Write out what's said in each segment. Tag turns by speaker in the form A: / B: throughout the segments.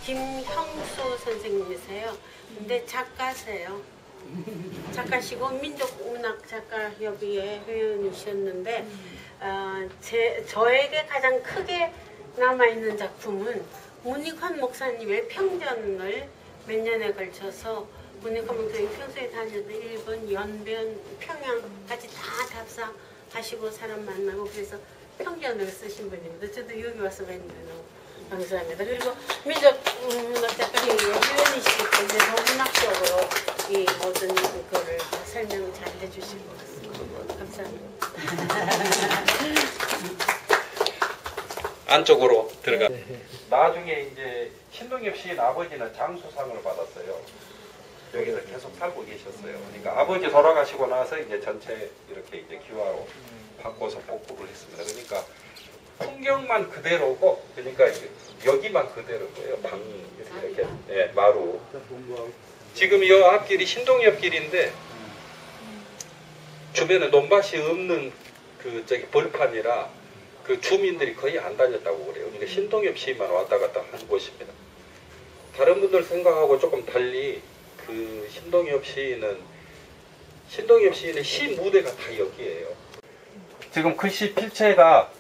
A: 김형수 선생님이세요. 근데 작가세요. 작가시고 민족문학작가협의회 회원이셨는데 저에게 가장 크게 남아있는 작품은 문익환 목사님의 평전을 몇 년에 걸쳐서 문익환 목사님 평소에 다녔던 일본, 연변, 평양까지 다 답사하시고 사람 만나고 그래서 평전을 쓰신 분입니다. 저도 여기 와서 뵙는 너무 감사합니다. 그리고 민족문학작가협의회 회원이시기 때문에 더 문학적으로 이 모든 거를 설명을 잘 해주신 것 같습니다. 감사합니다.
B: 안쪽으로 들어가. 나중에 이제 신동엽 시인 아버지는 장수상을 받았어요. 여기서 계속 살고 계셨어요. 그러니까 아버지 돌아가시고 나서 이제 전체 이렇게 이제 기와로 바꿔서 복구를 했습니다. 그러니까 풍경만 그대로고, 그러니까 여기만 그대로고요. 방 이렇게 마루. 지금 이 앞길이 신동엽 길인데 주변에 논밭이 없는 그 저기 벌판이라 그 주민들이 거의 안 다녔다고 그래요. 그러니까 신동엽 시인만 왔다 갔다 하는 곳입니다. 다른 분들 생각하고 조금 달리 그 신동엽 시인의 시 무대가 다 여기에요. 지금 글씨 필체가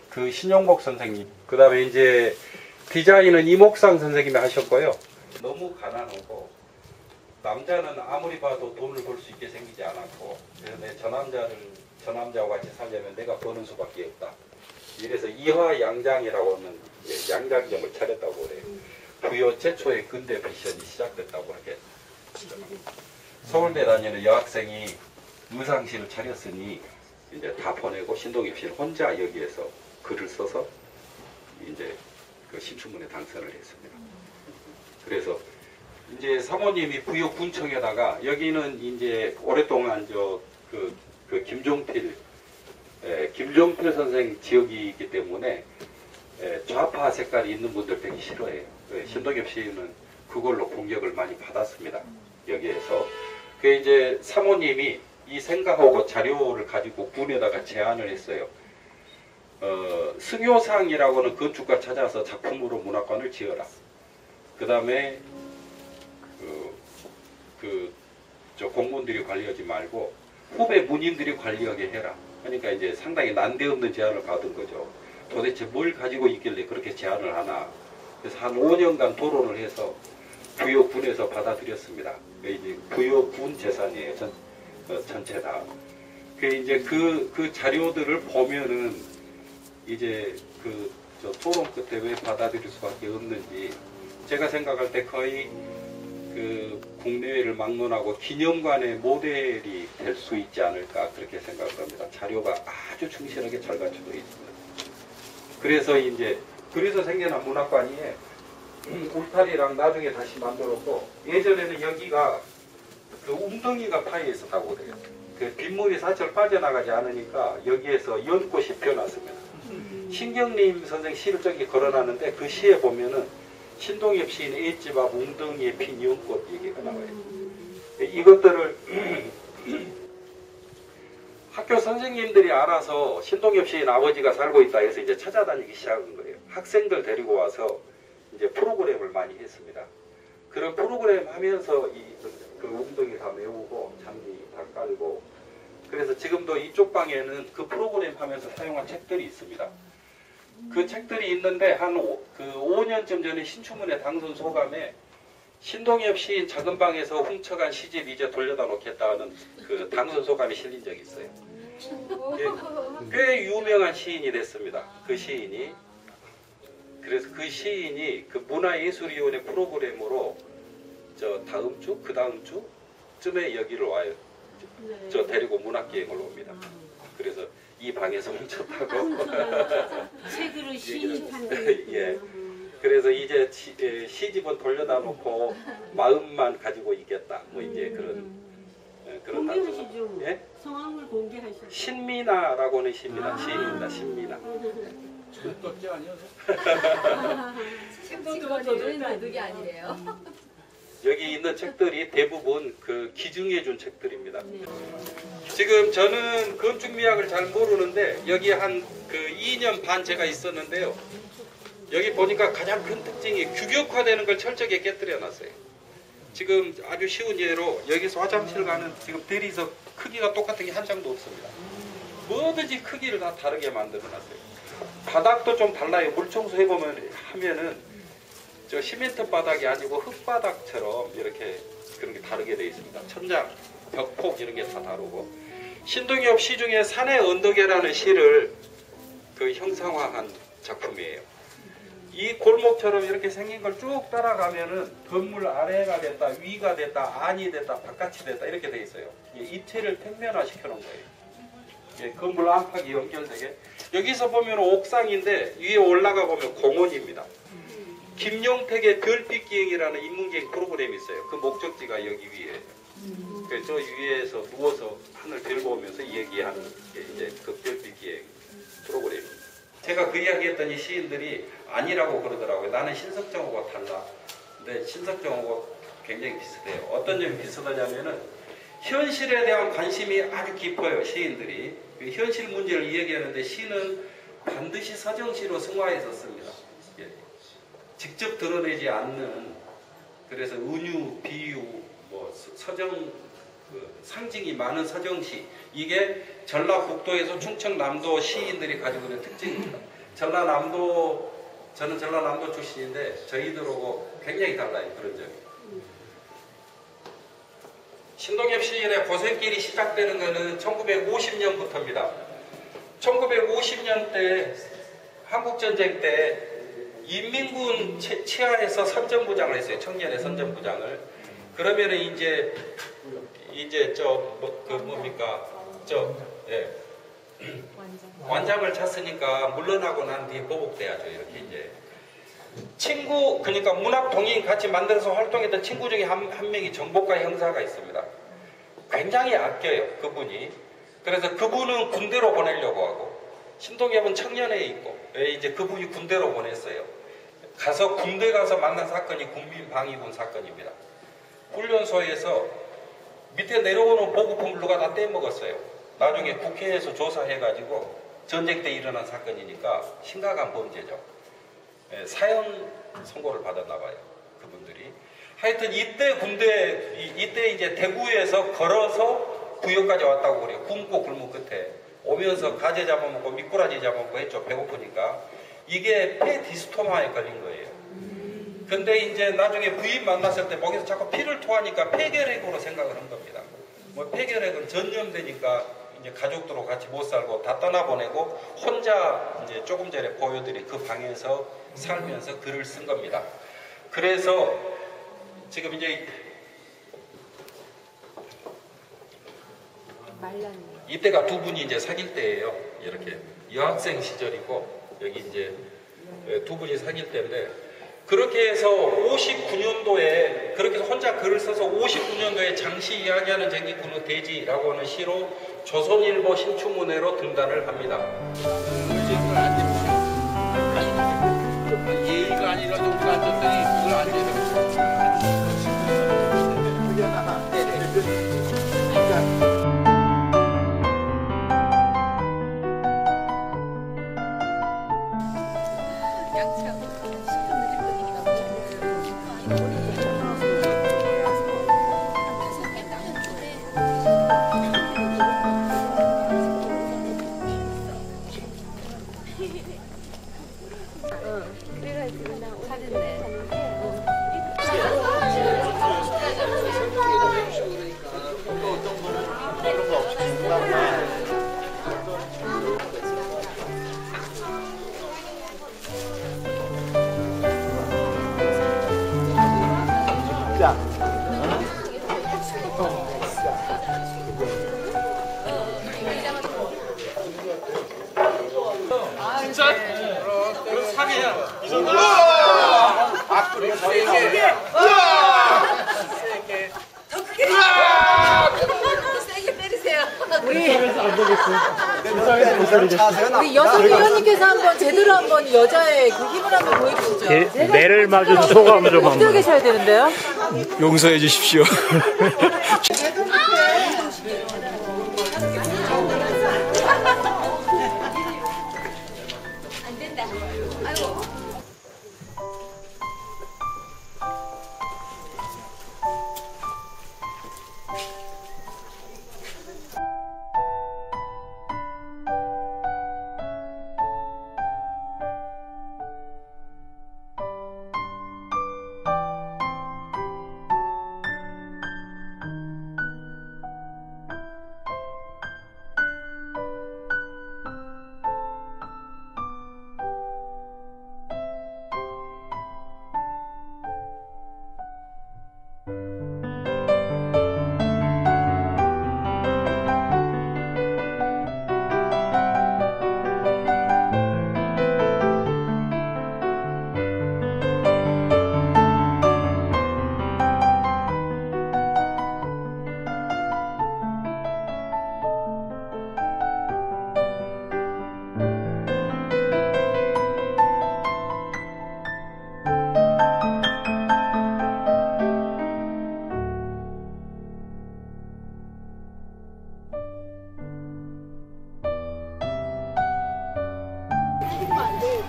B: 그 신용복 선생님, 그 다음에 이제 디자인은 이목상 선생님이 하셨고요. 너무 가난하고 남자는 아무리 봐도 돈을 벌 수 있게 생기지 않았고, 그래서 내 저 남자와 같이 살려면 내가 버는 수밖에 없다. 이래서 이화양장이라고 하는 양장점을 차렸다고 그래요. 부여 최초의 근대 패션이 시작됐다고 하게. 서울대 다니는 여학생이 의상실을 차렸으니 이제 다 보내고 신동엽 씨는 혼자 여기에서 글을 써서 이제 그 신춘문예 당선을 했습니다. 그래서 이제 사모님이 부여 군청에다가 여기는 이제 오랫동안 그 김종필 선생 지역이기 때문에 좌파 색깔이 있는 분들 되게 싫어해요. 신동엽 씨는 그걸로 공격을 많이 받았습니다. 여기에서. 그 이제 사모님이 이 생각하고 자료를 가지고 군에다가 제안을 했어요. 승효상이라고는 건축가 찾아서 작품으로 문학관을 지어라. 그 다음에 저 공무원들이 관리하지 말고 후배 문인들이 관리하게 해라. 그러니까 이제 상당히 난데없는 제안을 받은 거죠. 도대체 뭘 가지고 있길래 그렇게 제안을 하나. 그래서 한 5년간 토론을 해서 부여군에서 받아들였습니다. 이제 부여군 재산이에요. 전체 다. 이제 그 자료들을 보면은 이제 저 토론 끝에 왜 받아들일 수밖에 없는지 제가 생각할 때 거의 그 국내외를 막론하고 기념관의 모델이 될 수 있지 않을까 그렇게 생각을 합니다. 자료가 아주 충실하게 잘 갖춰져 있습니다. 그래서 생겨난 문학관이에 울타리랑 나중에 다시 만들었고, 예전에는 여기가 그 웅덩이가 파여 있었다고 그래요. 그 빗물이 사철 빠져나가지 않으니까 여기에서 연꽃이 피어났습니다. 신경림 선생 시를 저기 걸어놨는데 그 시에 보면은 신동엽 시인의 엣집 앞 웅덩이에 핀 연꽃 얘기가 나와요. 이것들을 학교 선생님들이 알아서 신동엽 시인 아버지가 살고 있다 해서 이제 찾아다니기 시작한 거예요. 학생들 데리고 와서 이제 프로그램을 많이 했습니다. 그런 프로그램 하면서 그 웅덩이 다 메우고 잔디 다 깔고, 그래서 지금도 이쪽 방에는 그 프로그램 하면서 사용한 책들이 있습니다. 그 책들이 있는데 한 5년쯤 전에 신춘문예 당선 소감에 신동엽 시인 작은 방에서 훔쳐간 시집 이제 돌려다 놓겠다는 그 당선 소감이 실린 적이 있어요. 꽤 유명한 시인이 됐습니다. 그 시인이. 그래서 그 시인이 그 문화예술위원회 프로그램으로 저 다음 주, 그 다음 주쯤에 여기를 와요. 저 데리고 문학기행을 옵니다. 그래서 이 방에서 훔쳤다고.
A: 책으로 시인한
B: 예. 그래서 이제 시집은 돌려다 놓고 마음만 가지고 있겠다. 뭐 이제 그런
A: 공개하시죠.
B: 예?
A: 성함을 공개하시죠.
B: 신미나라고는 시인입니다. 신미나.
C: 절도죄 아니어서?
D: 책도둑은 도둑이 아니래요.
B: 여기 있는 책들이 대부분 그 기증해준 책들입니다. 지금 저는 건축미학을 잘 모르는데 여기 한 그 2년 반 제가 있었는데요. 여기 보니까 가장 큰 특징이 규격화되는 걸 철저하게 깨뜨려 놨어요. 지금 아주 쉬운 예로 여기서 화장실 가는 지금 대리석 크기가 똑같은 게 한 장도 없습니다. 뭐든지 크기를 다 다르게 만들어 놨어요. 바닥도 좀 달라요. 물 청소해 보면 하면은 저 시멘트 바닥이 아니고 흙바닥처럼 이렇게 그런 게 다르게 되어 있습니다. 천장, 벽폭 이런 게 다 다르고. 신동엽 시 중에 산의 언덕에라는 시를 그 형상화한 작품이에요. 이 골목처럼 이렇게 생긴 걸 쭉 따라가면은 건물 아래가 됐다, 위가 됐다, 안이 됐다, 바깥이 됐다 이렇게 돼 있어요. 입체를 평면화 시켜 놓은 거예요. 건물 안팎이 연결되게. 여기서 보면 옥상인데 위에 올라가 보면 공원입니다. 김용택의 별빛 기행이라는 인문계획 프로그램이 있어요. 그 목적지가 여기 위에. 그래서 저 위에서 누워서 하늘 별 보면서 얘기하는 게 이제 그 별빛 기행 프로그램입니다. 제가 그 이야기 했더니 시인들이 아니라고 그러더라고요. 나는 신석정하고 달라. 근데 신석정하고 굉장히 비슷해요. 어떤 점이 비슷하냐면은 현실에 대한 관심이 아주 깊어요. 시인들이. 현실 문제를 이야기하는데 시는 반드시 서정시로 승화해서 씁니다. 직접 드러내지 않는, 그래서 은유, 비유, 뭐 서정, 상징이 많은 서정시, 이게 전라북도에서 충청남도 시인들이 가지고 있는 특징입니다. 저는 전라남도 출신인데 저희들하고 굉장히 달라요. 그런 점이. 신동엽 시인의 고생길이 시작되는 것은 1950년부터입니다. 1950년 때 한국전쟁 때 인민군 치하에서 선전부장을 했어요. 청년의 선전부장을. 그러면은 이제 완장을 찼으니까 물러나고 난 뒤에 보복돼야죠. 이렇게 이제 친구, 그러니까 문학 동인 같이 만들어서 활동했던 친구 중에 한 명이 정복과 형사가 있습니다. 굉장히 아껴요, 그분이. 그래서 그분은 군대로 보내려고 하고 신동엽은 청년회에 있고 이제 그분이 군대로 보냈어요. 군대 가서 만난 사건이 국민방위군 사건입니다. 훈련소에서 밑에 내려오는 보급품을 누가 다 떼먹었어요. 나중에 국회에서 조사해가지고 전쟁 때 일어난 사건이니까 심각한 범죄죠. 사형 선고를 받았나 봐요. 그분들이. 하여튼 이때 이제 대구에서 걸어서 구역까지 왔다고 그래요. 굶고 굶은 끝에. 오면서 가재 잡아먹고 미꾸라지 잡아먹고 했죠. 배고프니까. 이게 폐디스토마에 걸린 거예요. 근데 이제 나중에 부인 만났을 때 목에서 자꾸 피를 토하니까 폐결핵으로 생각을 한 겁니다. 뭐 폐결핵은 전염되니까 이제 가족들하고 같이 못 살고 다 떠나보내고 혼자 이제 조금 전에 보여드린 그 방에서 살면서 글을 쓴 겁니다. 그래서 지금 이제 이때가 두 분이 이제 사귈 때예요. 이렇게 여학생 시절이고 여기 이제 두 분이 사귈 때인데 그렇게 해서 59년도에 그렇게 해서 혼자 글을 써서 59년도에 장시 이야기하는 쟁기꾼의 대지라고 하는 시로 조선일보 신춘문예로 등단을 합니다.
C: 예의가 아니라 우리가 앉았더니 그걸 앉아야
E: 우리 여성 의원님께서 한번 제대로 한번 여자의 그 힘을 한번 보여주시죠.
F: 매를 맞은 소감 좀 한번.
E: 엎드려 계셔야 되는데요.
C: 용서해 주십시오.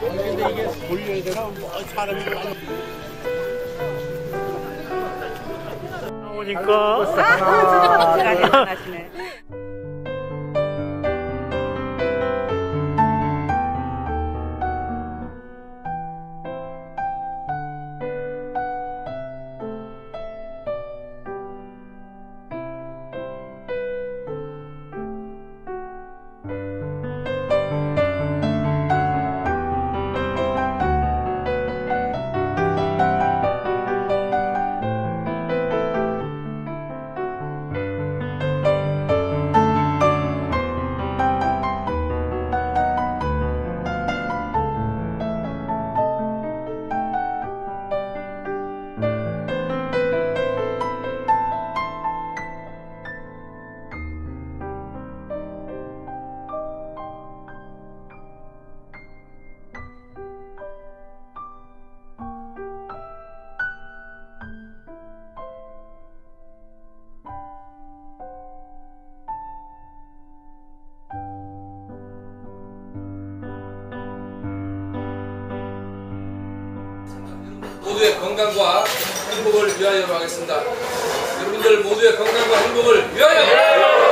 C: 근데 이게 돌려야 되나? 뭐 사람이 많이
F: 오니까
G: 모두의 건강과 행복을 위하여 하겠습니다. 여러분들 모두의 건강과 행복을 위하여!